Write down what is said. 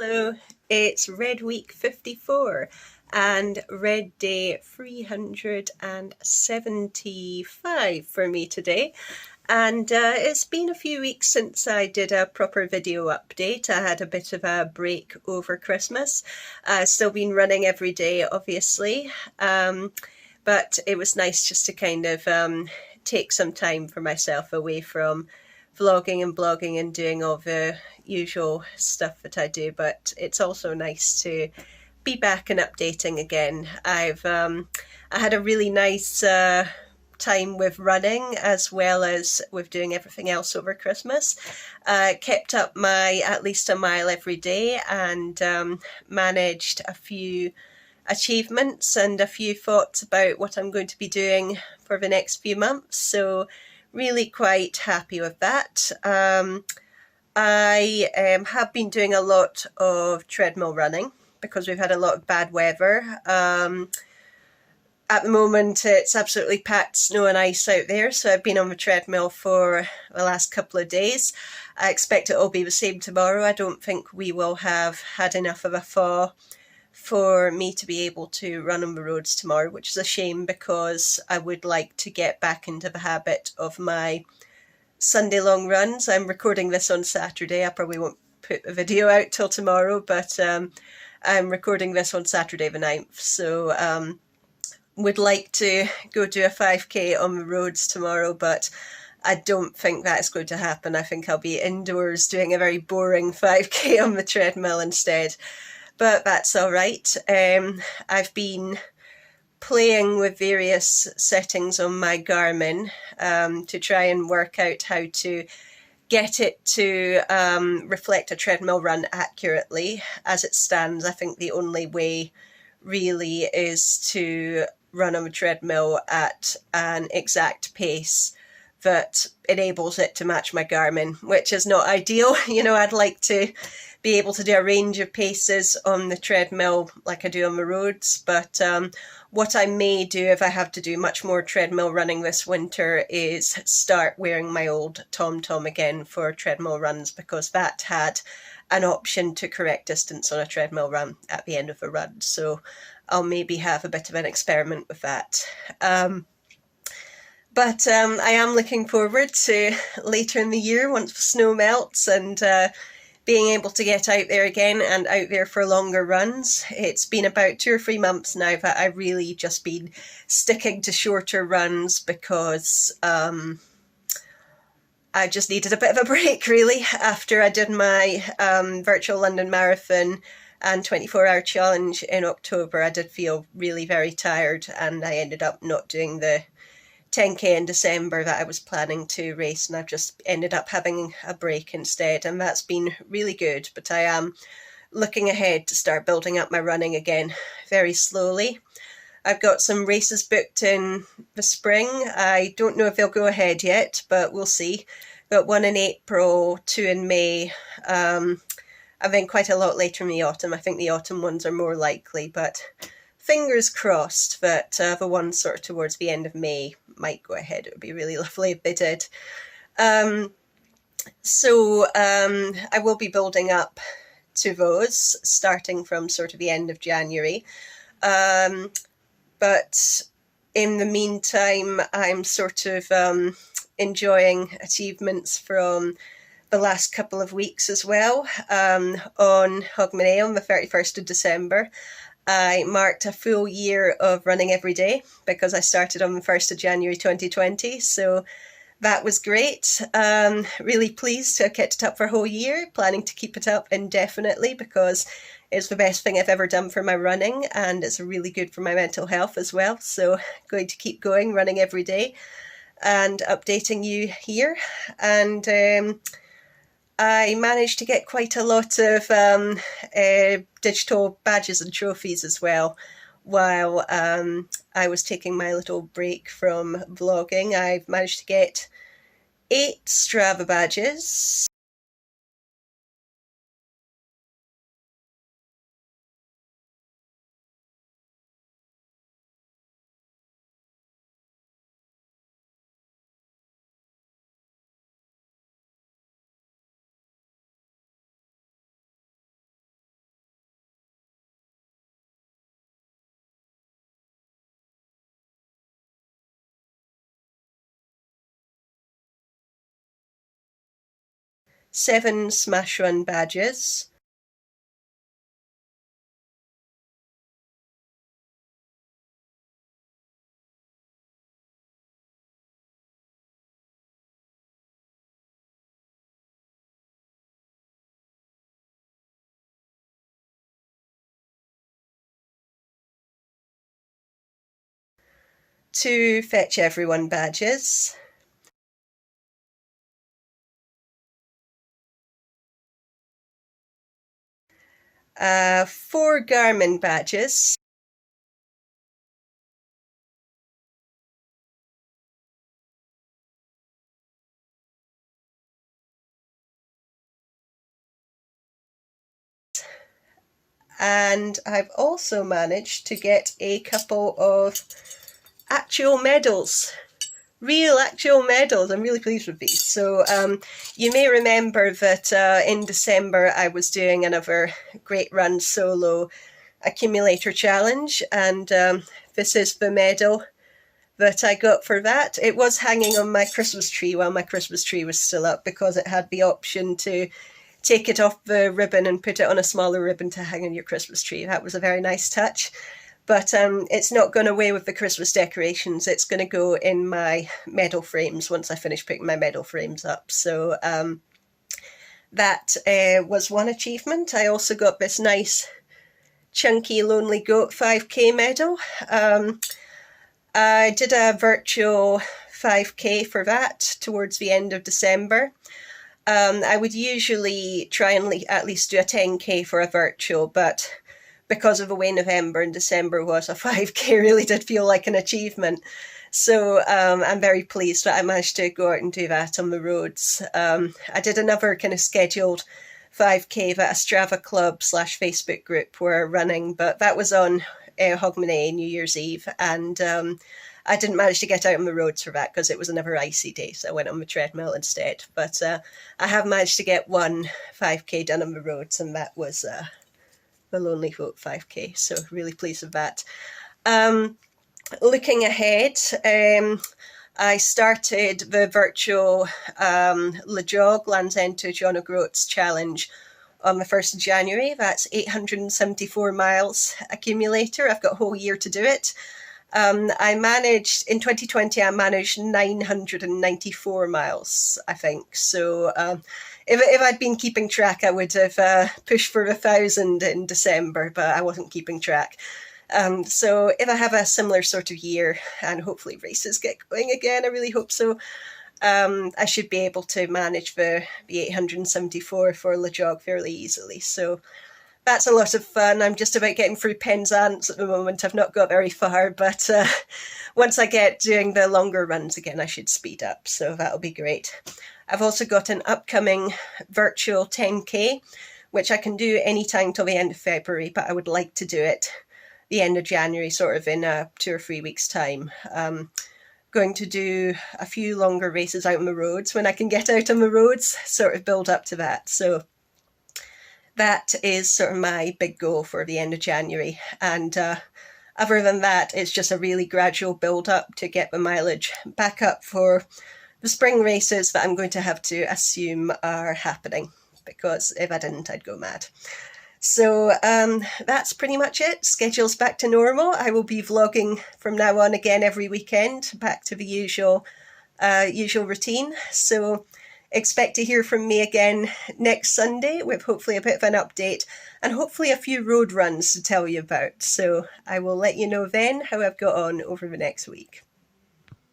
Hello, it's Red Week 54 and Red Day 375 for me today. And it's been a few weeks since I did a proper video update. I had a bit of a break over Christmas. Still been running every day, obviously, but it was nice just to kind of take some time for myself away from vlogging and blogging and doing all the usual stuff that I do. But it's also nice to be back and updating again. I had a really nice time with running as well as with doing everything else over Christmas. Kept up my at least a mile every day and managed a few achievements and a few thoughts about what I'm going to be doing for the next few months. So really quite happy with that. I have been doing a lot of treadmill running because we've had a lot of bad weather. At the moment it's absolutely packed snow and ice out there, so I've been on the treadmill for the last couple of days. I expect it will be the same tomorrow. I don't think we will have had enough of a thaw for me to be able to run on the roads tomorrow, which is a shame because I would like to get back into the habit of my Sunday long runs. I'm recording this on Saturday. I probably won't put the video out till tomorrow, but I'm recording this on Saturday the 9th, so would like to go do a 5k on the roads tomorrow, but I don't think that's going to happen. I think I'll be indoors doing a very boring 5k on the treadmill instead, but that's all right. I've been playing with various settings on my Garmin to try and work out how to get it to reflect a treadmill run accurately. As it stands, I think the only way really is to run on a treadmill at an exact pace that enables it to match my Garmin, which is not ideal. You know, I'd like to be able to do a range of paces on the treadmill like I do on the roads, but what I may do if I have to do much more treadmill running this winter is start wearing my old TomTom again for treadmill runs, because that had an option to correct distance on a treadmill run at the end of a run. So I'll maybe have a bit of an experiment with that. But I am looking forward to later in the year once the snow melts and being able to get out there again and out there for longer runs. It's been about 2 or 3 months now that I've really just been sticking to shorter runs because I just needed a bit of a break really after I did my virtual London Marathon and 24-hour challenge in October. I did feel really very tired and I ended up not doing the 10k in December that I was planning to race, and I've just ended up having a break instead, and that's been really good. But I am looking ahead to start building up my running again very slowly. I've got some races booked in the spring. I don't know if they'll go ahead yet, but we'll see. Got one in April, 2 in May, and then quite a lot later in the autumn. I think the autumn ones are more likely, but fingers crossed that the ones sort of towards the end of May might go ahead. It would be really lovely if they did. So I will be building up to those starting from sort of the end of January. But in the meantime, I'm sort of enjoying achievements from the last couple of weeks as well. On Hogmanay on the 31st of December, I marked a full year of running every day because I started on the 1st of January 2020. So that was great. Really pleased to have kept it up for a whole year, planning to keep it up indefinitely because it's the best thing I've ever done for my running and it's really good for my mental health as well. So going to keep going, running every day and updating you here. And I managed to get quite a lot of digital badges and trophies as well while I was taking my little break from vlogging. I've managed to get 8 Strava badges, 7 Smash Run badges, two Fetch Everyone badges, 4 Garmin badges, and I've also managed to get a couple of actual medals. Real actual medals. I'm really pleased with these. So you may remember that in December I was doing another Great Run Solo accumulator challenge, and this is the medal that I got for that. It was hanging on my Christmas tree while my Christmas tree was still up, because it had the option to take it off the ribbon and put it on a smaller ribbon to hang on your Christmas tree. That was a very nice touch. But it's not gone away with the Christmas decorations. It's going to go in my medal frames once I finish putting my medal frames up. So that was one achievement. I also got this nice chunky Lonely Goat 5K medal. I did a virtual 5K for that towards the end of December. I would usually try and at least do a 10K for a virtual, but because of the way November and December was, a 5K really did feel like an achievement. So I'm very pleased that I managed to go out and do that on the roads. I did another kind of scheduled 5K that a Strava club / Facebook group were running, but that was on Hogmanay, New Year's Eve, and I didn't manage to get out on the roads for that because it was another icy day, so I went on the treadmill instead. But I have managed to get one 5K done on the roads, and that was the Lonely Goat 5K, so really pleased with that. Looking ahead, I started the virtual Le Jog Land's End to John O'Groats challenge on the 1st of January. That's 874 miles accumulator. I've got a whole year to do it. I managed, in 2020, I managed 994 miles, I think. So if I'd been keeping track, I would have pushed for 1,000 in December, but I wasn't keeping track. So if I have a similar sort of year, and hopefully races get going again, I really hope so, I should be able to manage the 874 for Le Jog fairly easily. So that's a lot of fun. I'm just about getting through Penzance at the moment. I've not got very far, but once I get doing the longer runs again, I should speed up. So that'll be great. I've also got an upcoming virtual 10K, which I can do anytime till the end of February, but I would like to do it the end of January, sort of in 2 or 3 weeks' time. Going to do a few longer races out on the roads when I can get out on the roads, sort of build up to that. So that is sort of my big goal for the end of January. And other than that, it's just a really gradual build up to get the mileage back up for the spring races that I'm going to have to assume are happening, because if I didn't, I'd go mad. So that's pretty much it. Schedule's back to normal. I will be vlogging from now on again every weekend, back to the usual routine. So expect to hear from me again next Sunday with hopefully a bit of an update and hopefully a few road runs to tell you about. So I will let you know then how I've got on over the next week.